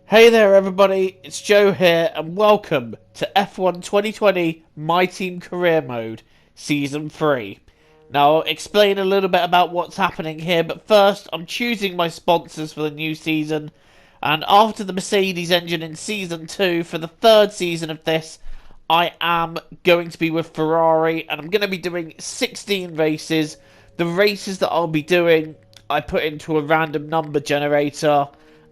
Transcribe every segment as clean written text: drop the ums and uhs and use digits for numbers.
Hey there everybody, it's Joe here and welcome to F1 2020 My Team Career Mode Season 3. Now I'll explain a little bit about what's happening here, but first I'm choosing my sponsors for the new season, and after the Mercedes engine in Season 2 for the third season of this, I am going to be with Ferrari and I'm going to be doing 16 races. The races that I'll be doing I put into a random number generator,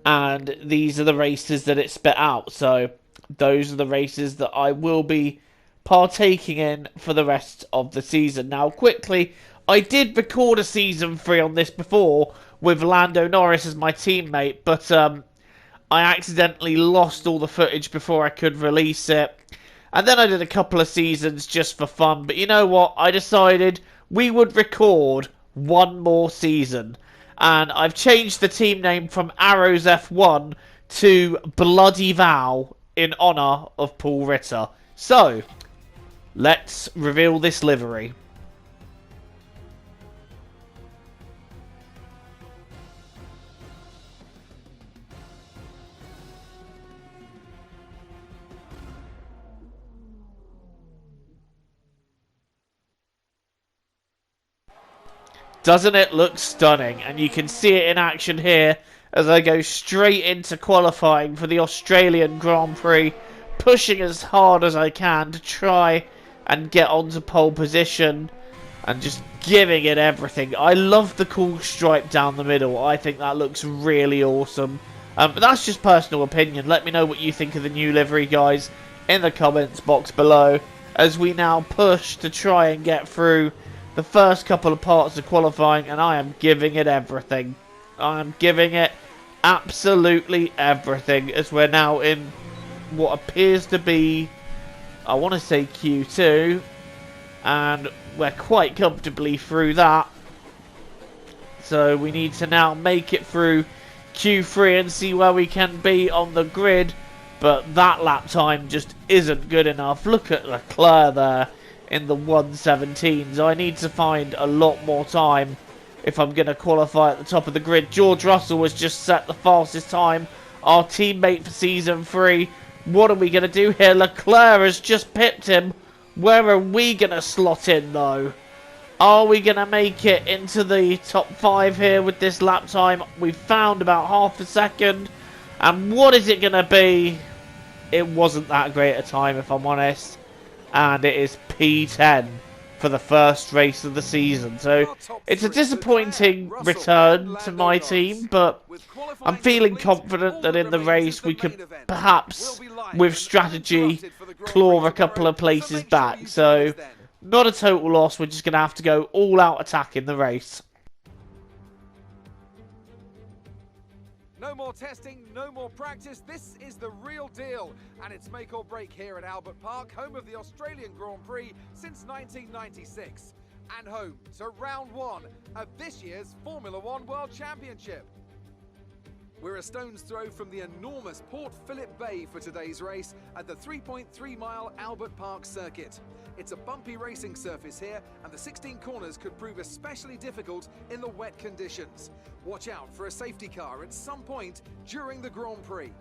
and these are the races that it spit out. So those are the races that I will be partaking in for the rest of the season. Now, quickly, I did record a season 3 on this before with Lando Norris as my teammate, but I accidentally lost all the footage before I could release it. And then I did a couple of seasons just for fun. But you know what? I decided we would record one more season. And I've changed the team name from Arrows F1 to Bloody Vow in honour of Paul Ritter. So, let's reveal this livery. Doesn't it look stunning? And you can see it in action here as I go straight into qualifying for the Australian Grand Prix, pushing as hard as I can to try and get onto pole position and just giving it everything. I love the cool stripe down the middle. I think that looks really awesome. But that's just personal opinion. Let me know what you think of the new livery, guys, in the comments box below, as we now push to try and get through the first couple of parts of qualifying, and I am giving it everything. I am giving it absolutely everything, as we're now in what appears to be, I want to say Q2, and we're quite comfortably through that. So we need to now make it through Q3 and see where we can be on the grid, but that lap time just isn't good enough. Look at Leclerc there in the 117s. I need to find a lot more time if I'm going to qualify at the top of the grid. George Russell has just set the fastest time, our teammate for Season 3. What are we going to do here? Leclerc has just pipped him. Where are we going to slot in, though? Are we going to make it into the top 5 here with this lap time? We've found about half a second. And what is it going to be? It wasn't that great a time, if I'm honest. And it is P10 for the first race of the season. So it's a disappointing return to my team, but I'm feeling confident that in the race we could perhaps, with strategy, claw a couple of places back. So not a total loss, we're just going to have to go all out attack in the race. No more testing, no more practice. This is the real deal. And it's make or break here at Albert Park, home of the Australian Grand Prix since 1996. And home to round 1 of this year's Formula One World Championship. We're a stone's throw from the enormous Port Phillip Bay for today's race at the 3.3-mile Albert Park circuit. It's a bumpy racing surface here, and the 16 corners could prove especially difficult in the wet conditions. Watch out for a safety car at some point during the Grand Prix.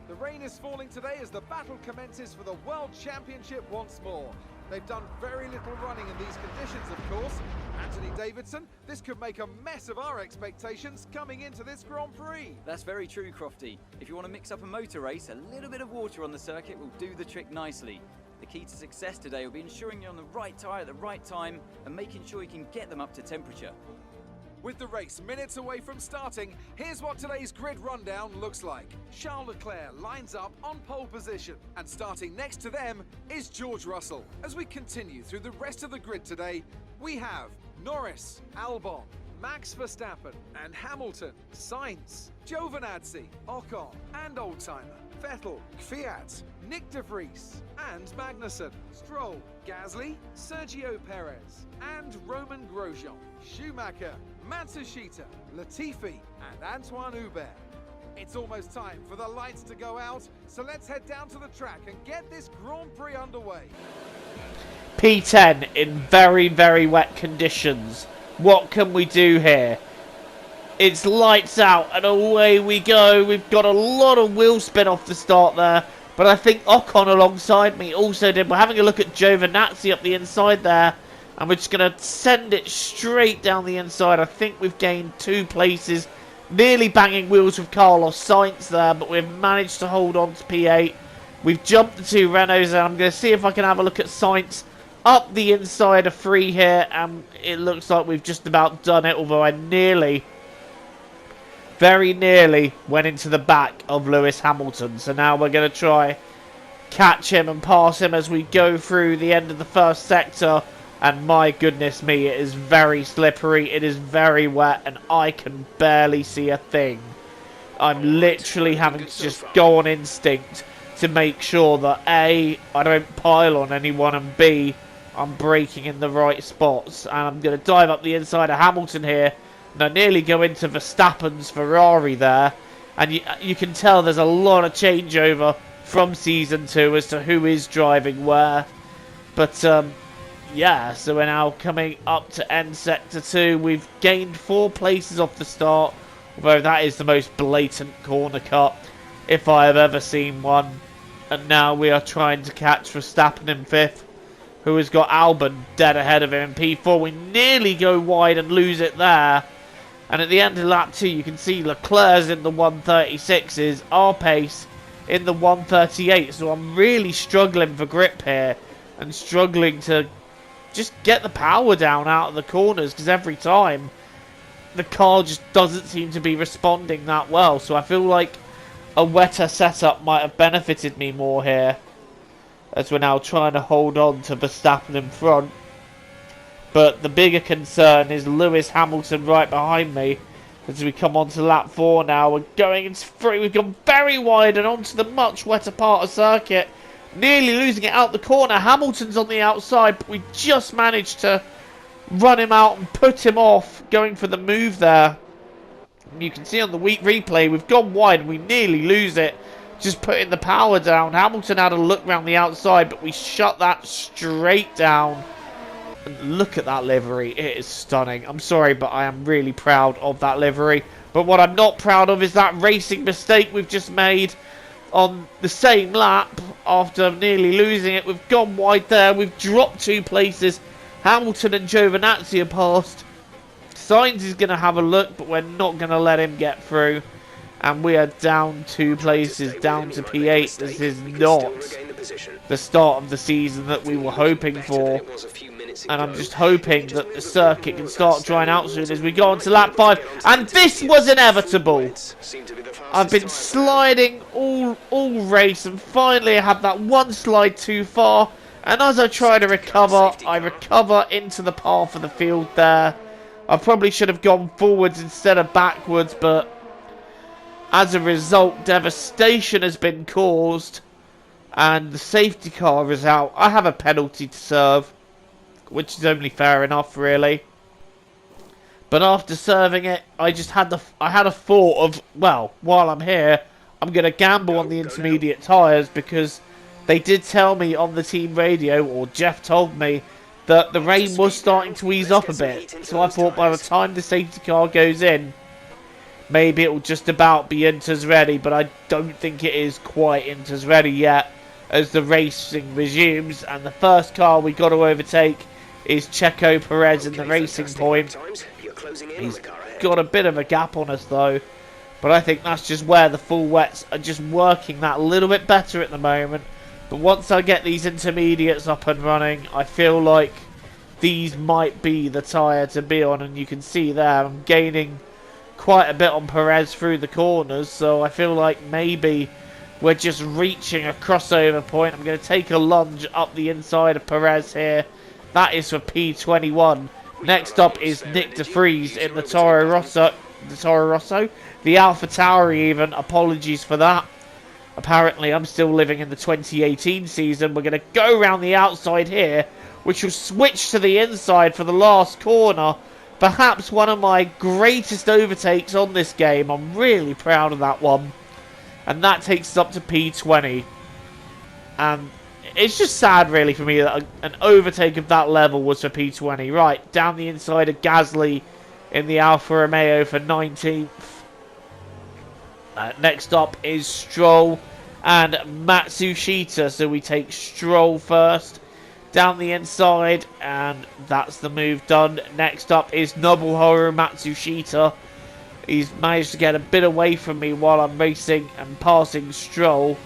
The rain is falling today as the battle commences for the World Championship once more. They've done very little running in these conditions, of course. Anthony Davidson, this could make a mess of our expectations coming into this Grand Prix. That's very true, Crofty. If you want to mix up a motor race, a little bit of water on the circuit will do the trick nicely. The key to success today will be ensuring you're on the right tyre at the right time and making sure you can get them up to temperature. With the race minutes away from starting, here's what today's grid rundown looks like. Charles Leclerc lines up on pole position, and starting next to them is George Russell. As we continue through the rest of the grid today, we have Norris, Albon, Max Verstappen and Hamilton, Sainz, Giovinazzi, Ocon and Oldtimer, Vettel, Fiat, Nick De Vries and Magnussen, Stroll, Gasly, Sergio Perez and Roman Grosjean, Schumacher, Matsushita, Latifi and Antoine Hubert. It's almost time for the lights to go out, so let's head down to the track and get this Grand Prix underway. P10 in very, very wet conditions. What can we do here? It's lights out and away we go. We've got a lot of wheel spin off the start there. But I think Ocon alongside me also did. We're having a look at Giovinazzi up the inside there. And we're just going to send it straight down the inside. I think we've gained 2 places. Nearly banging wheels with Carlos Sainz there. But we've managed to hold on to P8. We've jumped the 2 Renaults. And I'm going to see if I can have a look at Sainz up the inside of 3 here. And it looks like we've just about done it. Although I very nearly went into the back of Lewis Hamilton. So now we're going to try catch him and pass him as we go through the end of the first sector. And my goodness me, it is very slippery, it is very wet, and I can barely see a thing. I'm literally having to just go on instinct to make sure that A, I don't pile on anyone, and B, I'm braking in the right spots. And I'm going to dive up the inside of Hamilton here. And I nearly go into Verstappen's Ferrari there. And you can tell there's a lot of changeover from Season 2 as to who is driving where. But, yeah, so we're now coming up to end Sector 2. We've gained 4 places off the start. Although that is the most blatant corner cut if I have ever seen one. And now we are trying to catch Verstappen in 5th. Who has got Albon dead ahead of him in P4. We nearly go wide and lose it there. And at the end of lap 2, you can see Leclerc's in the 136s, our pace in the 138. So I'm really struggling for grip here and struggling to just get the power down out of the corners, because every time the car just doesn't seem to be responding that well. So I feel like a wetter setup might have benefited me more here, as we're now trying to hold on to Verstappen in front. But the bigger concern is Lewis Hamilton right behind me. As we come on to lap 4 now, we're going into 3. We've gone very wide and onto the much wetter part of circuit. Nearly losing it out the corner. Hamilton's on the outside, but we just managed to run him out and put him off, going for the move there. And you can see on the replay, we've gone wide and we nearly lose it. Just putting the power down. Hamilton had a look round the outside, but we shut that straight down. And look at that livery. It is stunning. I'm sorry, but I am really proud of that livery. But what I'm not proud of is that racing mistake we've just made on the same lap after nearly losing it. We've gone wide there. We've dropped 2 places. Hamilton and Giovinazzi are passed. Sainz is going to have a look, but we're not going to let him get through. And we are down 2 places, down to P8. This is not the start of the season that we were hoping for. And I'm just hoping that the circuit can start drying out soon as we go on to lap 5. And this was inevitable. I've been sliding all race, and finally I had that one slide too far. And as I try to recover, I recover into the path of the field there. I probably should have gone forwards instead of backwards, but as a result, devastation has been caused. And the safety car is out. I have a penalty to serve, which is only fair enough, really. But after serving it, I had a thought of, well, while I'm here, I'm going to gamble on the intermediate tyres, because they did tell me on the team radio, or Jeff told me, that the rain was starting to ease up a bit. So I thought by the time the safety car goes in, maybe it will just about be Inter's ready, but I don't think it is quite Inter's ready yet, as the racing resumes. And the first car we got to overtake is Checo Perez in the racing point. He's got a bit of a gap on us though, but I think that's just where the full wets are just working that a little bit better at the moment. But once I get these intermediates up and running, I feel like these might be the tyre to be on. And you can see there, I'm gaining quite a bit on Perez through the corners, so I feel like maybe we're just reaching a crossover point. I'm going to take a lunge up the inside of Perez here. That is for P21. Next up is Nick De Vries in the Toro Rosso, the Alpha Tauri even. Apologies for that. Apparently I'm still living in the 2018 season. We're going to go around the outside here, which will switch to the inside for the last corner. Perhaps one of my greatest overtakes on this game. I'm really proud of that one. And that takes us up to P20. And it's just sad really for me that an overtake of that level was for P20. Right, down the inside of Gasly in the Alfa Romeo for 19th. Next up is Stroll and Matsushita. So we take Stroll first down the inside, and that's the move done. Next up is Nobuharu Matsushita. He's managed to get a bit away from me while I'm racing and passing Stroll,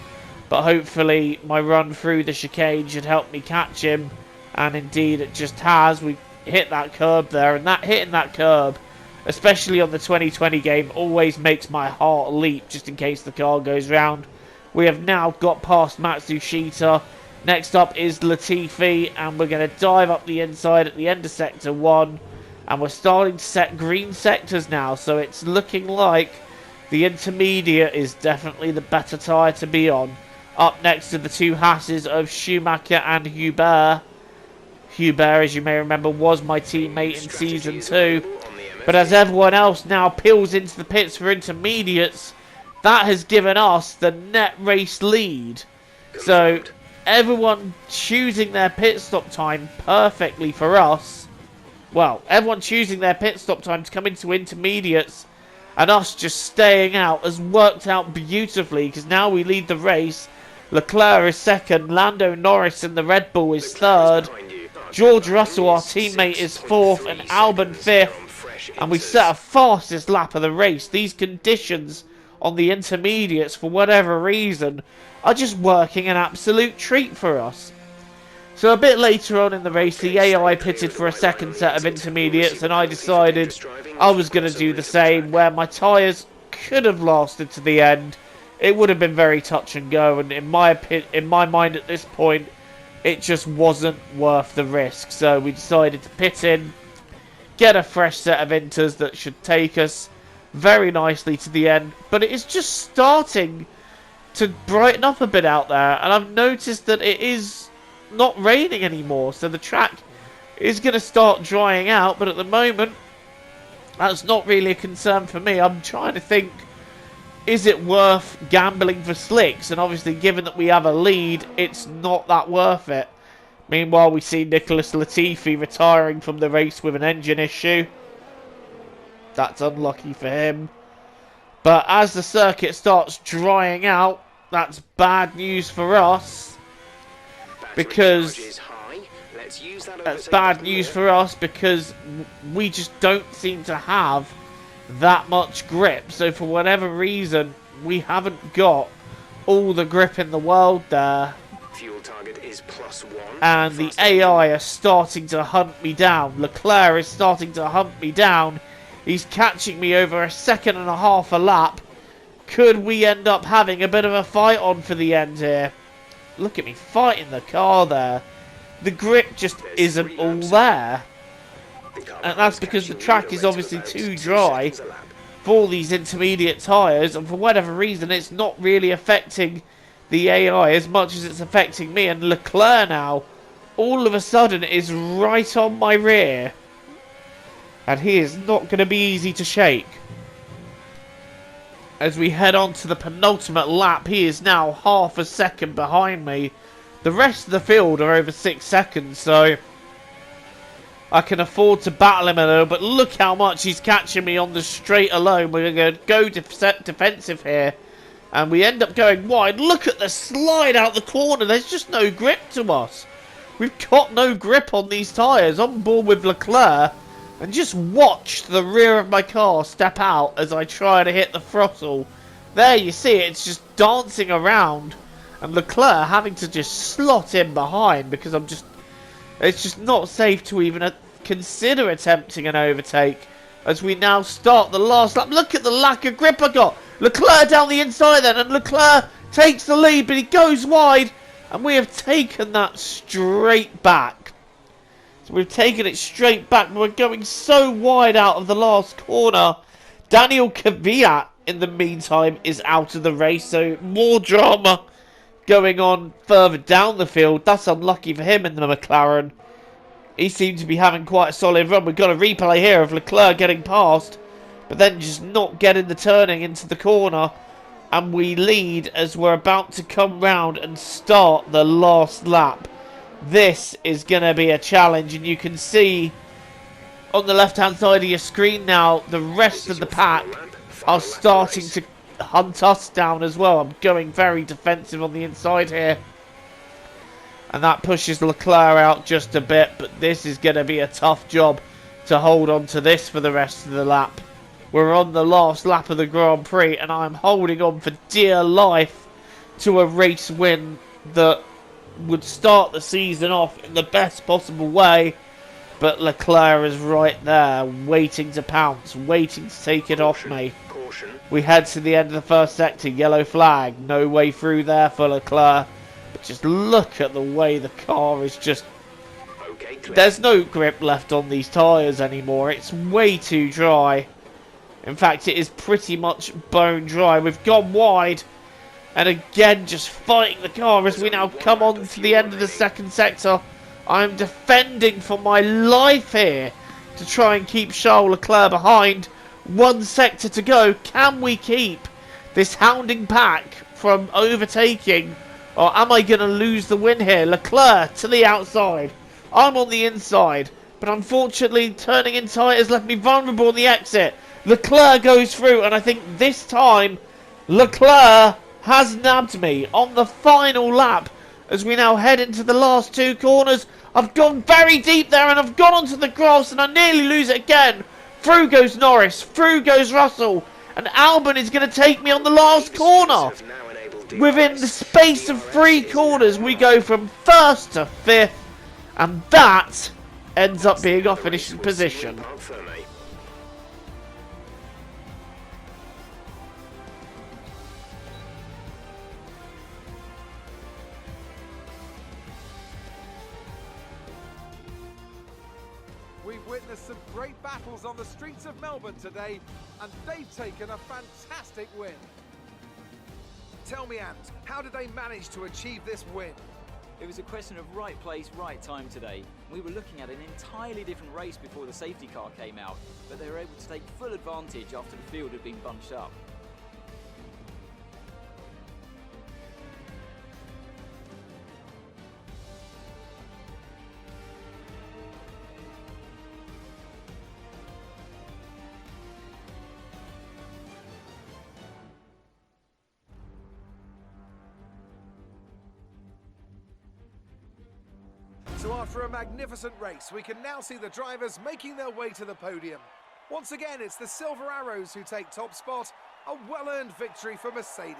but hopefully my run through the chicane should help me catch him, and indeed it just has. We hit that curb there, and that hitting that curb, especially on the 2020 game, always makes my heart leap just in case the car goes round. We have now got past Matsushita. Next up is Latifi, and we're going to dive up the inside at the end of Sector 1. And we're starting to set green sectors now, so it's looking like the intermediate is definitely the better tyre to be on. Up next to the two Hasses of Schumacher and Hubert. Hubert, as you may remember, was my teammate in Season 2. But as everyone else now peels into the pits for intermediates, that has given us the net race lead. So everyone choosing their pit stop time perfectly for us. Well, everyone choosing their pit stop time to come into intermediates and us just staying out has worked out beautifully, because now we lead the race. Leclerc is second, Lando Norris in the Red Bull is third, George Russell, our teammate, is fourth, and Albon fifth, and we set a fastest lap of the race. These conditions on the intermediates, for whatever reason, are just working an absolute treat for us. So a bit later on in the race, the AI pitted for a second set of intermediates, and I decided I was going to do the same, where my tyres could have lasted to the end. It would have been very touch and go, and in my mind at this point, it just wasn't worth the risk. So we decided to pit in, get a fresh set of inters that should take us very nicely to the end. But it is just starting to brighten up a bit out there, and I've noticed that it is not raining anymore, so the track is going to start drying out, but at the moment that's not really a concern for me. I'm trying to think, is it worth gambling for slicks? And obviously, given that we have a lead, it's not that worth it. Meanwhile, we see Nicholas Latifi retiring from the race with an engine issue. That's unlucky for him. But as the circuit starts drying out, that's bad news for us. Because that's bad news for us, because we just don't seem to have that much grip. So for whatever reason, we haven't got all the grip in the world there. Fuel target is +1. And the AI are starting to hunt me down. Leclerc is starting to hunt me down. He's catching me over a second and a half a lap. Could we end up having a bit of a fight on for the end here? Look at me fighting the car there. The grip just isn't all there. And that's because the track is obviously too dry for these intermediate tyres. And for whatever reason, it's not really affecting the AI as much as it's affecting me. And Leclerc now, all of a sudden, is right on my rear. And he is not going to be easy to shake. As we head on to the penultimate lap, he is now half a second behind me. The rest of the field are over 6 seconds, so I can afford to battle him a little. But look how much he's catching me on the straight alone. We're going to go defensive here, and we end up going wide. Look at the slide out the corner. There's just no grip to us. We've got no grip on these tyres. On board with Leclerc. And just watch the rear of my car step out as I try to hit the throttle. There you see it, it's just dancing around. And Leclerc having to just slot in behind because it's just not safe to even consider attempting an overtake. As we now start the last lap. Look at the lack of grip I got. Leclerc down the inside then, and Leclerc takes the lead, but he goes wide. And we have taken that straight back. So we've taken it straight back. We're going so wide out of the last corner. Daniel Kvyat, in the meantime, is out of the race. So more drama going on further down the field. That's unlucky for him in the McLaren. He seemed to be having quite a solid run. We've got a replay here of Leclerc getting past, but then just not getting the turning into the corner. And we lead as we're about to come round and start the last lap. This is going to be a challenge, and you can see on the left-hand side of your screen now, the rest of the pack are starting to hunt us down as well. I'm going very defensive on the inside here. And that pushes Leclerc out just a bit, but this is going to be a tough job to hold on to this for the rest of the lap. We're on the last lap of the Grand Prix, and I'm holding on for dear life to a race win that would start the season off in the best possible way. But Leclerc is right there, waiting to pounce, waiting to take it off me. We head to the end of the first sector, yellow flag, no way through there for Leclerc. But just look at the way the car is just... There's no grip left on these tyres anymore, it's way too dry. In fact, it is pretty much bone dry. We've gone wide, and again just fighting the car as we now come on to the end of the second sector. I'm defending for my life here to try and keep Charles Leclerc behind. One sector to go. Can we keep this hounding pack from overtaking, or am I going to lose the win here? Leclerc to the outside. I'm on the inside, but unfortunately turning in tight has left me vulnerable on the exit. Leclerc goes through, and I think this time Leclerc has nabbed me on the final lap as we now head into the last two corners. I've gone very deep there, and I've gone onto the grass, and I nearly lose it again. Through goes Norris, through goes Russell, and Albon is going to take me on the last corner. Within the space of 3 corners, we go from 1st to 5th, and that ends up being our finishing position. We've witnessed some great battles on the streets of Melbourne today, and they've taken a fantastic win. Tell me, Ant, how did they manage to achieve this win? It was a question of right place, right time today. We were looking at an entirely different race before the safety car came out, but they were able to take full advantage after the field had been bunched up. So after a magnificent race, we can now see the drivers making their way to the podium. Once again, it's the Silver Arrows who take top spot, a well-earned victory for Mercedes.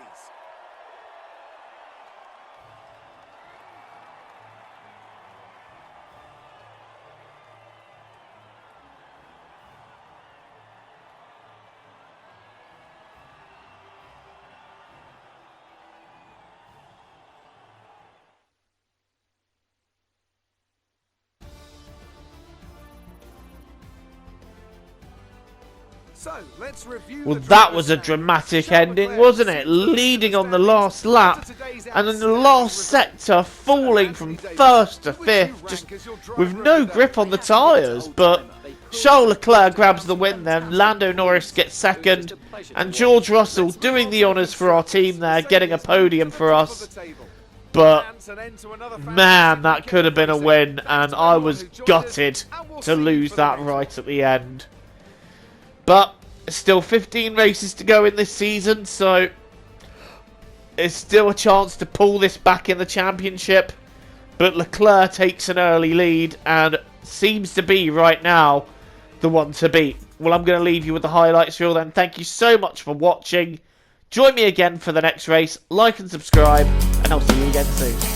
So, let's review Well, that was a dramatic ending, wasn't it? Leading on the last lap, and in the last sector, falling from 1st to 5th, just with no grip on the tyres. But Charles Leclerc grabs the win then, Lando Norris gets 2nd, and George Russell doing the honours for our team there, getting a podium for us. But, man, that could have been a win, and I was gutted to lose that right at the end. But still 15 races to go in this season, so there's still a chance to pull this back in the championship. But Leclerc takes an early lead and seems to be right now the one to beat. Well, I'm going to leave you with the highlights reel then. Thank you so much for watching. Join me again for the next race. Like and subscribe, and I'll see you again soon.